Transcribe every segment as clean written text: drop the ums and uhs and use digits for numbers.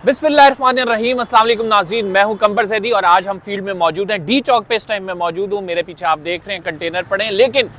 बिस्मिल्लाहिर्रहमानिर्रहीम, अस्सलाम वालेकुम नाज़रीन। मैं हूं कंबर ज़ैदी और आज हम फील्ड में मौजूद हैं। डी चौक पे इस टाइम में मौजूद हूं। मेरे पीछे आप देख रहे हैं कंटेनर पड़े हैं, लेकिन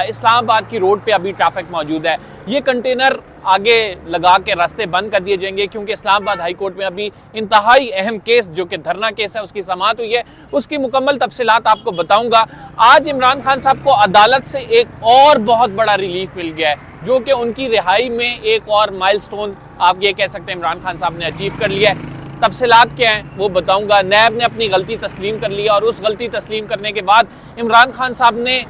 इस्लामाबाद की रोड पे अभी ट्रैफिक मौजूद है। ये कंटेनर आगे लगा के रास्ते बंद कर दिए जाएंगे क्योंकि इस्लामाबाद हाई कोर्ट में अभी इंतहाई अहम केस जो कि धरना केस है उसकी समाअत हुई है। उसकी मुकम्मल तफसीलात आपको बताऊंगा। आज इमरान खान साहब को अदालत से एक और बहुत बड़ा रिलीफ मिल गया है जो कि उनकी रिहाई में एक और माइलस्टोन आप ये कह सकते हैं इमरान खान साहब ने अचीव कर लिया है। तफसीलात क्या हैं वो बताऊंगा। नैब ने अपनी गलती तस्लीम कर ली और उस गलती तस्लीम करने के बाद इमरान खान साहब ने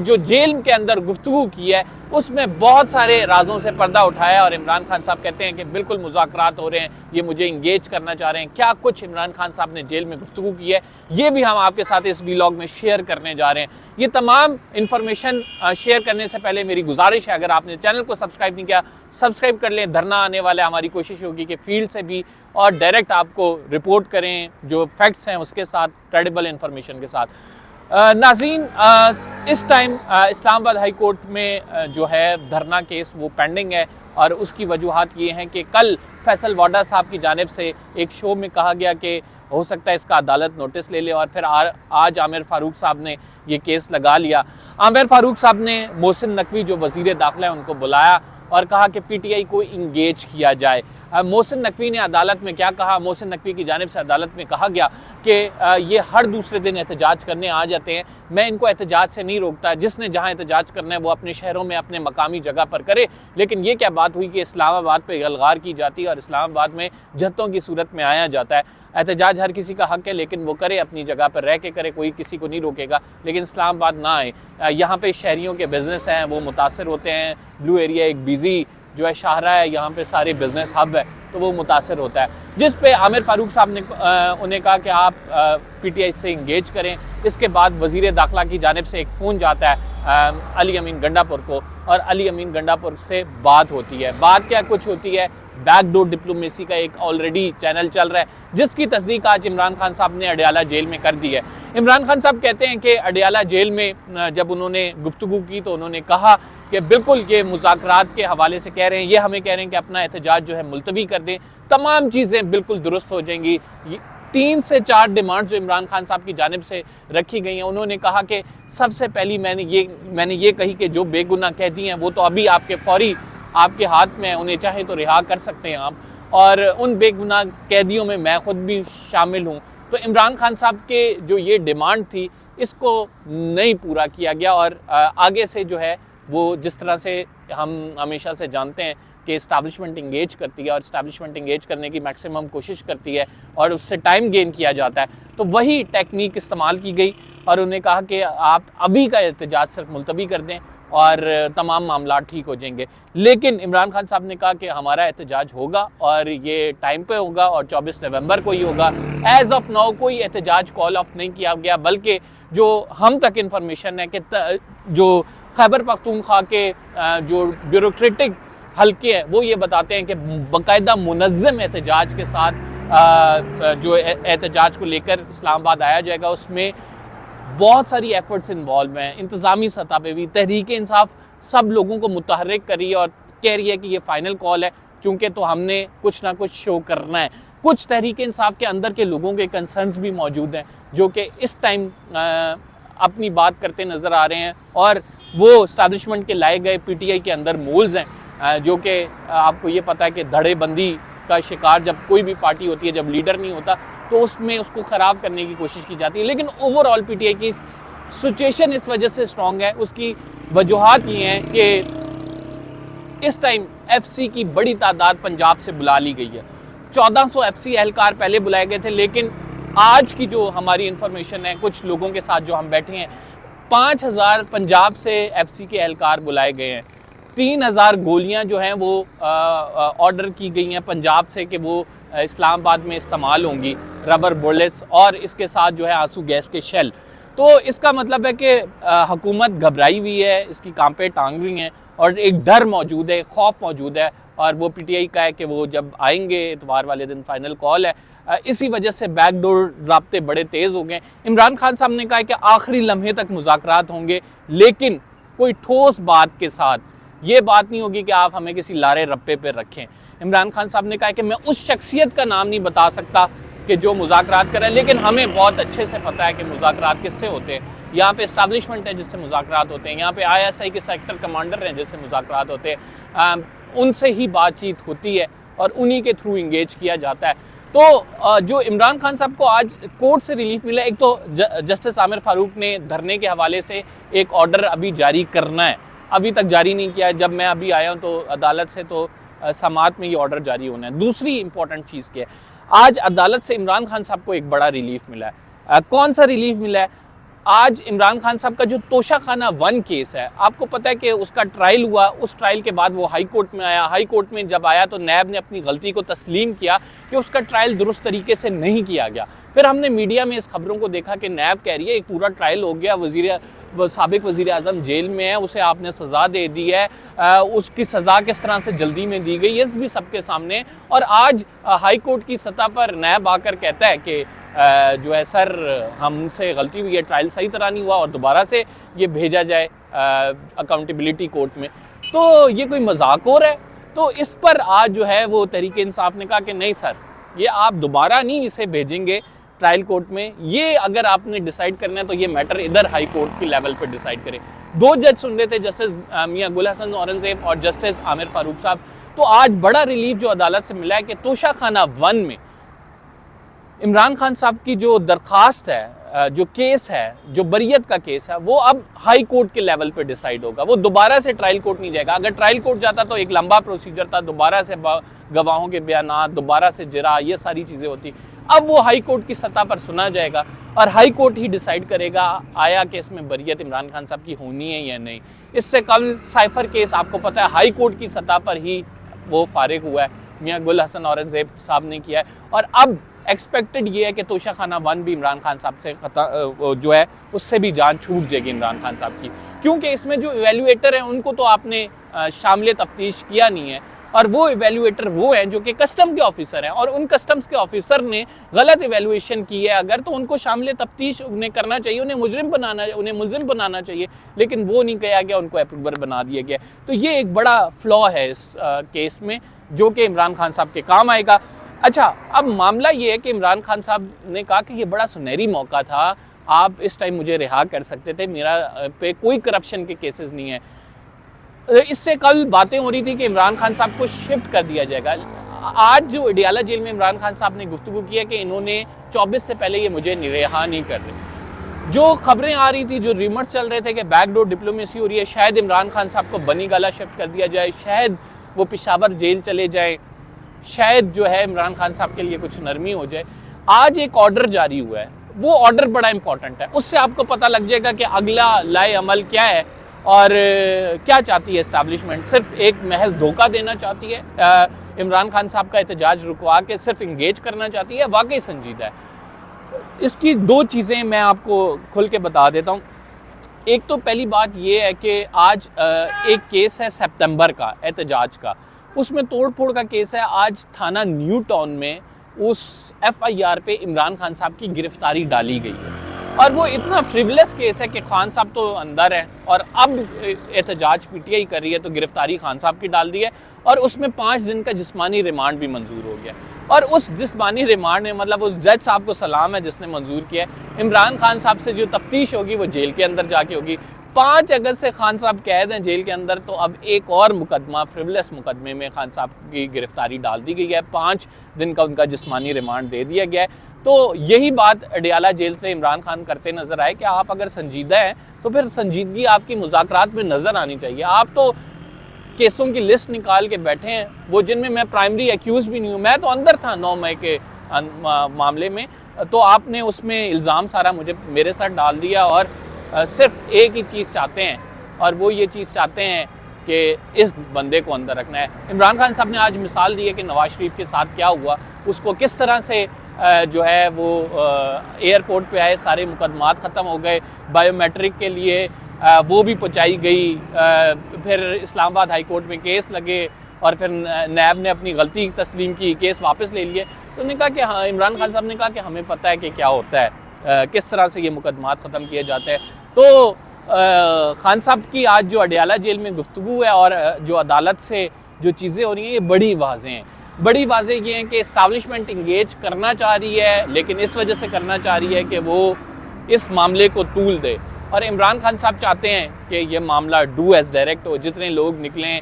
जो जेल के अंदर गुफ्तगू की है उसमें बहुत सारे राजों से पर्दा उठाया और इमरान खान साहब कहते हैं कि बिल्कुल मुज़ाकरात हो रहे हैं, ये मुझे इंगेज करना चाह रहे हैं। क्या कुछ इमरान खान साहब ने जेल में गुफ्तगू की है ये भी हम आपके साथ इस व्लॉग में शेयर करने जा रहे हैं। ये तमाम इंफॉर्मेशन शेयर करने से पहले मेरी गुजारिश है, अगर आपने चैनल को सब्सक्राइब नहीं किया सब्सक्राइब कर लें। धरना आने वाले हमारी कोशिश होगी कि फील्ड से भी और डायरेक्ट आपको रिपोर्ट करें जो फैक्ट्स हैं उसके साथ, क्रेडिबल इंफॉर्मेशन के साथ। नाज़रीन, इस टाइम इस्लामाबाद हाई कोर्ट में जो है धरना केस वो पेंडिंग है और उसकी वजूहात ये हैं कि कल फैसल वाडा साहब की जानिब से एक शो में कहा गया कि हो सकता है इसका अदालत नोटिस ले ले और फिर आज आमिर फारूक साहब ने ये केस लगा लिया। आमिर फारूक साहब ने मोहसिन नकवी जो वज़ीर दाखिला है उनको बुलाया और कहा कि पीटीआई को इंगेज किया जाए। मोहसिन नकवी ने अदालत में क्या कहा? मोहसिन नकवी की जानिब से अदालत में कहा गया कि ये हर दूसरे दिन एहतजाज करने आ जाते हैं, मैं इनको एहतजाज से नहीं रोकता, जिसने जहां एहतजाज करना है वो अपने शहरों में अपने मकामी जगह पर करे। लेकिन ये क्या बात हुई कि इस्लामाबाद पे गलगार की जाती है और इस्लामाबाद में जत्तों की सूरत में आया जाता है। एहतजाज हर किसी का हक है लेकिन वो करे, अपनी जगह पर रह के करे, कोई किसी को नहीं रोकेगा, लेकिन इस्लामाबाद ना आए। यहाँ पे शहरियों के बिज़नेस हैं वो मुतासर होते हैं। ब्लू एरिया एक बिजी जो है शाहरा है, यहाँ पे सारे बिजनेस हब है तो वो मुतासर होता है। जिस पे आमिर फारूक साहब ने उन्हें कहा कि आप पीटीआई से इंगेज करें। इसके बाद वज़ीर दाखिला की जानिब से एक फ़ोन जाता है अली अमीन गंडापुर को और अली अमीन गंडापुर से बात होती है। बात क्या कुछ होती है? बैकडोर डिप्लोमेसी का एक ऑलरेडी चैनल चल रहा है जिसकी तस्दीक आज इमरान खान साहब ने अडयाला जेल में कर दी है। इमरान खान साहब कहते हैं कि अडयाला जेल में जब उन्होंने गुफ्तगू की तो उन्होंने कहा कि बिल्कुल ये मुज़ाकरात के हवाले से कह रहे हैं, ये हमें कह रहे हैं कि अपना एहतजाज जो है मुलतवी कर दें, तमाम चीज़ें बिल्कुल दुरुस्त हो जाएंगी। 3 से 4 डिमांड जो इमरान खान साहब की जानिब से रखी गई हैं। उन्होंने कहा कि सबसे पहली मैंने ये कही कि जो बेगुनाह कैदी हैं वो तो अभी आपके फौरी आपके हाथ में है, उन्हें चाहे तो रिहा कर सकते हैं आप, और उन बेगुनाह कैदियों में मैं खुद भी शामिल हूँ। तो इमरान खान साहब के जो ये डिमांड थी इसको नहीं पूरा किया गया और आगे से जो है वो जिस तरह से हम हमेशा से जानते हैं कि इस्टेब्लिशमेंट इंगेज करती है और इस्टेब्लिशमेंट इंगेज करने की मैक्सिमम कोशिश करती है और उससे टाइम गेन किया जाता है, तो वही टेक्निक इस्तेमाल की गई और उन्हें कहा कि आप अभी का एहतजाज सिर्फ मुलतवी कर दें और तमाम मामला ठीक हो जाएंगे। लेकिन इमरान खान साहब ने कहा कि हमारा एहतजाज होगा और ये टाइम पे होगा और 24 नवंबर को ही होगा। एज ऑफ नाउ कोई एहतजाज कॉल ऑफ नहीं किया गया, बल्कि जो हम तक इन्फॉर्मेशन है कि जो खैबर पख्तूनख्वा के जो ब्यूरोक्रेटिक हल्के हैं वो ये बताते हैं कि बाकायदा मुनज़्ज़म एहतजाज के साथ जो एहतजाज को लेकर इस्लामाबाद आया जाएगा उसमें बहुत सारी एफर्ट्स इन्वॉल्व हैं। इंतज़ामी सतह पे भी तहरीक इंसाफ सब लोगों को मुतहर्रिक करी और कह रही है कि ये फ़ाइनल कॉल है, चूँकि तो हमने कुछ ना कुछ शो करना है। कुछ तहरीक इंसाफ के अंदर के लोगों के कंसर्न्स भी मौजूद हैं जो कि इस टाइम अपनी बात करते नज़र आ रहे हैं और वो इस्टेब्लिशमेंट के लाए गए पीटीआई के अंदर मोल्स हैं जो कि आपको ये पता है कि धड़ेबंदी का शिकार जब कोई भी पार्टी होती है, जब लीडर नहीं होता तो उसमें उसको ख़राब करने की कोशिश की जाती है। लेकिन ओवरऑल पीटीआई की सिचुएशन इस वजह से स्ट्रॉन्ग है, उसकी वजूहात ये हैं कि इस टाइम एफसी की बड़ी तादाद पंजाब से बुला ली गई है। 1400 एफसी एहलकार पहले बुलाए गए थे, लेकिन आज की जो हमारी इंफॉर्मेशन है कुछ लोगों के साथ जो हम बैठे हैं 5000 पंजाब से एफसी के एहलकार बुलाए गए हैं। 3000 गोलियां जो हैं वो ऑर्डर की गई हैं पंजाब से कि वो इस्लामाबाद में इस्तेमाल होंगी, रबर बुलेट्स और इसके साथ जो है आंसू गैस के शेल। तो इसका मतलब है कि हुकूमत घबराई हुई है, इसकी कांपे टांग रही हैं और एक डर मौजूद है, खौफ मौजूद है और वो पीटीआई का है कि वो जब आएंगे इतवार वाले दिन फाइनल कॉल है। इसी वजह से बैकडोर राब्ते बड़े तेज़ हो गए। इमरान खान साहब ने कहा कि आखिरी लम्हे तक मुज़ाकरात होंगे लेकिन कोई ठोस बात के साथ। ये बात नहीं होगी कि आप हमें किसी लारे रप्पे पर रखें। इमरान खान साहब ने कहा कि मैं उस शख्सियत का नाम नहीं बता सकता कि जो मुज़ाकरात कर रहा है, लेकिन हमें बहुत अच्छे से पता है कि मुज़ाकरात किससे होते हैं। यहाँ पे इस्टेब्लिशमेंट है जिससे मुज़ाकरात होते हैं, यहाँ पे ISI के सेक्टर कमांडर हैं जिससे मुज़ाकरात होते हैं, उनसे ही बातचीत होती है और उन्हीं के थ्रू इंगेज किया जाता है। तो जो इमरान खान साहब को आज कोर्ट से रिलीफ मिला, एक तो जस्टिस आमिर फारूक ने धरने के हवाले से एक ऑर्डर अभी जारी करना है, अभी तक जारी नहीं किया है। जब मैं अभी आया हूँ तो अदालत से तो समात में ये ऑर्डर जारी होना है। दूसरी इंपॉर्टेंट चीज़ क्या है, आज अदालत से इमरान खान साहब को एक बड़ा रिलीफ मिला है। कौन सा रिलीफ मिला है? आज इमरान खान साहब का जो तोशाखाना 1 केस है, आपको पता है कि उसका ट्रायल हुआ, उस ट्रायल के बाद वो हाई कोर्ट में आया। हाई कोर्ट में जब आया तो नैब ने अपनी गलती को तस्लीम किया कि उसका ट्रायल दुरुस्त तरीके से नहीं किया गया। फिर हमने मीडिया में इस खबरों को देखा कि नैब कह रही है एक पूरा ट्रायल हो गया, साबिक वज़ीर आज़म जेल में है, उसे आपने सज़ा दे दी है, उसकी सज़ा किस तरह से जल्दी में दी गई, ये भी सबके सामने। और आज हाई कोर्ट की सतह पर नैब आकर कहता है कि जो है सर हमसे गलती हुई है, ट्रायल सही तरह नहीं हुआ और दोबारा से ये भेजा जाए अकाउंटेबिलिटी कोर्ट में। तो ये कोई मजाक हो रहा है? तो इस पर आज जो है वो तहरीक इंसाफ ने कहा कि नहीं सर, ये आप दोबारा नहीं इसे भेजेंगे ट्रायल कोर्ट में, ये अगर आपने डिसाइड करना है तो ये मैटर इधर हाई कोर्ट की लेवल पर डिसाइड करें। 2 जज सुन रहे थे, जस्टिस मियां गुल हसन औरंगजेब और जस्टिस आमिर फारूक साहब। तो आज बड़ा रिलीफ जो अदालत से मिला है कि तोशाखाना 1 में इमरान खान साहब की जो दरख्वास्त है, जो केस है, जो बरियत का केस है, वो अब हाई कोर्ट के लेवल पे डिसाइड होगा। वो दोबारा से ट्रायल कोर्ट नहीं जाएगा। अगर ट्रायल कोर्ट जाता तो एक लंबा प्रोसीजर था, दोबारा से गवाहों के बयानात, दोबारा से जिरा, ये सारी चीज़ें होती। अब वो हाई कोर्ट की सतह पर सुना जाएगा और हाई कोर्ट ही डिसाइड करेगा आया कि इसमें बरियत इमरान खान साहब की होनी है या नहीं। इससे कल साइफर केस आपको पता है हाई कोर्ट की सतह पर ही वो फारिग हुआ है, मियां गुल हसन औरंगजेब साहब ने किया है। और अब एक्सपेक्टेड ये है कि तोशाखाना 1 भी इमरान खान साहब से जो है उससे भी जान छूट जाएगी इमरान खान साहब की, क्योंकि इसमें जो इवेल्युएटर हैं उनको तो आपने शामिल तफ्तीश किया नहीं है। और वो इवेल्युएटर वो हैं जो कि कस्टम के ऑफिसर हैं, और उन कस्टम्स के ऑफिसर ने गलत इवेल्युएशन की है अगर, तो उनको शामिल तफ्तीश उन्हें करना चाहिए, उन्हें मुलजिम बनाना चाहिए, लेकिन वो नहीं किया गया, उनको अप्रूवर बना दिया गया। तो ये एक बड़ा फ्लॉ है इस केस में जो कि इमरान खान साहब के काम आएगा। अच्छा, अब मामला ये है कि इमरान खान साहब ने कहा कि ये बड़ा सुनहरी मौका था, आप इस टाइम मुझे रिहा कर सकते थे, मेरा पे कोई करप्शन के केसेस नहीं है। इससे कल बातें हो रही थी कि इमरान खान साहब को शिफ्ट कर दिया जाएगा। आज जो अडियाला जेल में इमरान खान साहब ने गुफ्तगू की है कि इन्होंने 24 से पहले ये मुझे रिहा नहीं कर रहे। जो खबरें आ रही थी, जो रिमर्स चल रहे थे कि बैकडोर डिप्लोमेसी हो रही है, शायद इमरान खान साहब को बनी गाला शिफ्ट कर दिया जाए, शायद वो पेशावर जेल चले जाए, शायद जो है इमरान खान साहब के लिए कुछ नरमी हो जाए। आज एक ऑर्डर जारी हुआ है, वो ऑर्डर बड़ा इंपॉर्टेंट है, उससे आपको पता लग जाएगा कि अगला लाए अमल क्या है और क्या चाहती है इस्टेब्लिशमेंट। सिर्फ एक महज धोखा देना चाहती है, इमरान खान साहब का एहतजाज रुकवा के सिर्फ इंगेज करना चाहती है, वाकई संजीदा है। इसकी 2 चीज़ें मैं आपको खुल के बता देता हूँ। एक तो पहली बात यह है कि आज एक केस है सितंबर का एहतजाज का, उसमें तोड़ फोड़ का केस है। आज थाना न्यू टाउन में उस FIR पे इमरान खान साहब की गिरफ्तारी डाली गई है, और वो इतना फ्रिवलेस केस है कि खान साहब तो अंदर है और अब एहतजाज PTI कर रही है, तो गिरफ्तारी खान साहब की डाल दी है और उसमें 5 दिन का जिस्मानी रिमांड भी मंजूर हो गया। और उस जिस्मानी रिमांड में मतलब उस जज साहब को सलाम है जिसने मंजूर किया है। इमरान खान साहब से जो तफ्तीश होगी वो जेल के अंदर जाके होगी। 5 अगस्त से खान साहब कैद हैं जेल के अंदर, तो अब एक और मुकदमा, फ्रिवलेस मुकदमे में खान साहब की गिरफ्तारी डाल दी गई है, 5 दिन का उनका जिस्मानी रिमांड दे दिया गया है। तो यही बात अडियाला जेल से इमरान खान करते नजर आए कि आप अगर संजीदा हैं तो फिर संजीदगी आपकी मुज़ाकरात में नज़र आनी चाहिए। आप तो केसों की लिस्ट निकाल के बैठे हैं, वो जिनमें मैं प्राइमरी एक्यूज भी नहीं हूँ, मैं तो अंदर था 9 मई के मामले में, तो आपने उसमें इल्ज़ाम सारा मेरे साथ डाल दिया और सिर्फ एक ही चीज़ चाहते हैं, और वो ये चीज़ चाहते हैं कि इस बंदे को अंदर रखना है। इमरान खान साहब ने आज मिसाल दी है कि नवाज शरीफ के साथ क्या हुआ, उसको किस तरह से जो है वो एयरपोर्ट पे आए, सारे मुकदमात ख़त्म हो गए, बायोमेट्रिक के लिए वो भी पहुँचाई गई, फिर इस्लामाबाद हाई कोर्ट में केस लगे और फिर नैब ने अपनी गलती तस्लीम की, केस वापस ले लिए। तो उन्होंने कहा कि हाँ, इमरान खान साहब ने कहा कि हमें पता है कि क्या होता है, किस तरह से ये मुकदमात ख़त्म किए जाते हैं। तो खान साहब की आज जो अडियाला जेल में गुफ्तगू है और जो अदालत से जो चीज़ें हो रही हैं ये बड़ी वाज़ेह हैं। बड़ी वाज़ेह ये है कि इस्टेब्लिशमेंट इंगेज करना चाह रही है, लेकिन इस वजह से करना चाह रही है कि वो इस मामले को तूल दे। और इमरान खान साहब चाहते हैं कि ये मामला डू एज डायरेक्ट हो, जितने लोग निकलें,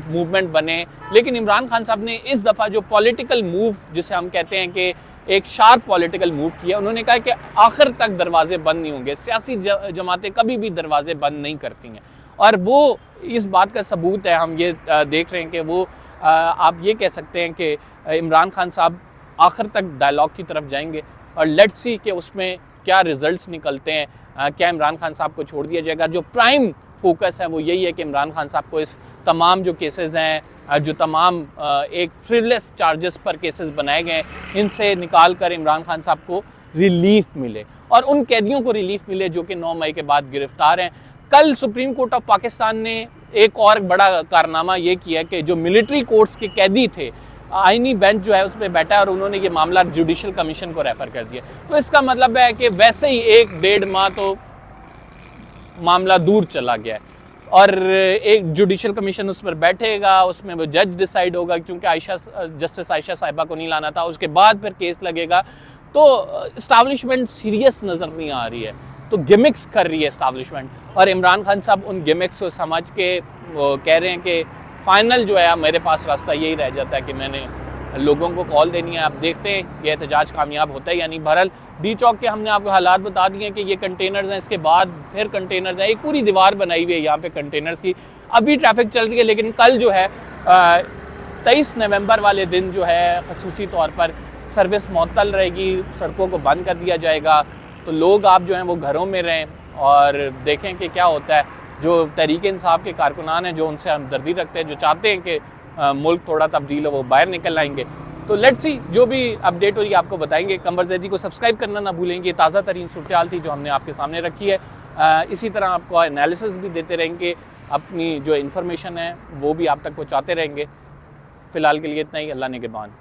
मूवमेंट बने। लेकिन इमरान खान साहब ने इस दफ़ा जो पॉलिटिकल मूव, जिसे हम कहते हैं कि एक शार्प पॉलिटिकल मूव किया, उन्होंने कहा कि आखिर तक दरवाजे बंद नहीं होंगे, सियासी जमातें कभी भी दरवाजे बंद नहीं करती हैं। और वो इस बात का सबूत है, हम ये देख रहे हैं कि वो आप ये कह सकते हैं कि इमरान खान साहब आखिर तक डायलॉग की तरफ जाएंगे और लेट्स सी कि उसमें क्या रिजल्ट्स निकलते हैं। क्या इमरान खान साहब को छोड़ दिया जाएगा? जो प्राइम फोकस है वो यही है कि इमरान खान साहब को इस तमाम जो केसेस हैं, जो तमाम एक फ्रिवलेस चार्जेस पर केसेस बनाए गए, इनसे निकाल कर इमरान खान साहब को रिलीफ मिले और उन कैदियों को रिलीफ मिले जो कि 9 मई के बाद गिरफ्तार हैं। कल सुप्रीम कोर्ट ऑफ पाकिस्तान ने एक और बड़ा कारनामा ये किया कि जो मिलिट्री कोर्ट्स के कैदी थे, आईनी बेंच जो है उस पर बैठा है और उन्होंने ये मामला जुडिशल कमीशन को रेफर कर दिया। तो इसका मतलब है कि वैसे ही 1-1.5 माह तो मामला दूर चला गया है और एक जुडिशल कमीशन उस पर बैठेगा, उसमें वो जज डिसाइड होगा, क्योंकि जस्टिस आयशा साहिबा को नहीं लाना था, उसके बाद फिर केस लगेगा। तो इस्टेब्लिशमेंट सीरियस नज़र नहीं आ रही है, तो गिमिक्स कर रही है इस्टेब्लिशमेंट, और इमरान खान साहब उन गिमिक्स को समझ के वो कह रहे हैं कि फाइनल जो है मेरे पास रास्ता यही रह जाता है कि मैंने लोगों को कॉल देनी है। आप देखते हैं ये एहतजाज कामयाब होता है या नहीं। बहरहाल डी चौक के हमने आपको हालात बता दिए हैं कि ये कंटेनर्स हैं, इसके बाद फिर कंटेनर्स हैं, एक पूरी दीवार बनाई हुई है यहाँ पे कंटेनर्स की। अभी ट्रैफिक चल रही है, लेकिन कल जो है 23 नवंबर वाले दिन जो है खसूसी तौर पर सर्विस मुअत्तल रहेगी, सड़कों को बंद कर दिया जाएगा। तो लोग आप जो हैं वो घरों में रहें और देखें कि क्या होता है। जो तहरीक इंसाफ के कारकुनान हैं, जो उनसे हमदर्दी रखते हैं, जो चाहते हैं कि मुल्क थोड़ा तब्दील हो, वो बाहर निकल आएंगे। तो लेट्स सी, जो भी अपडेट होगी आपको बताएंगे। कंवर ज़ैदी को सब्सक्राइब करना ना भूलेंगे। ताज़ा तरीन सूरत हाल थी जो हमने आपके सामने रखी है। इसी तरह आपको एनालिसिस भी देते रहेंगे, अपनी जो इन्फॉर्मेशन है वो भी आप तक पहुँचाते रहेंगे। फ़िलहाल के लिए इतना ही। अल्लाह ने के बाद।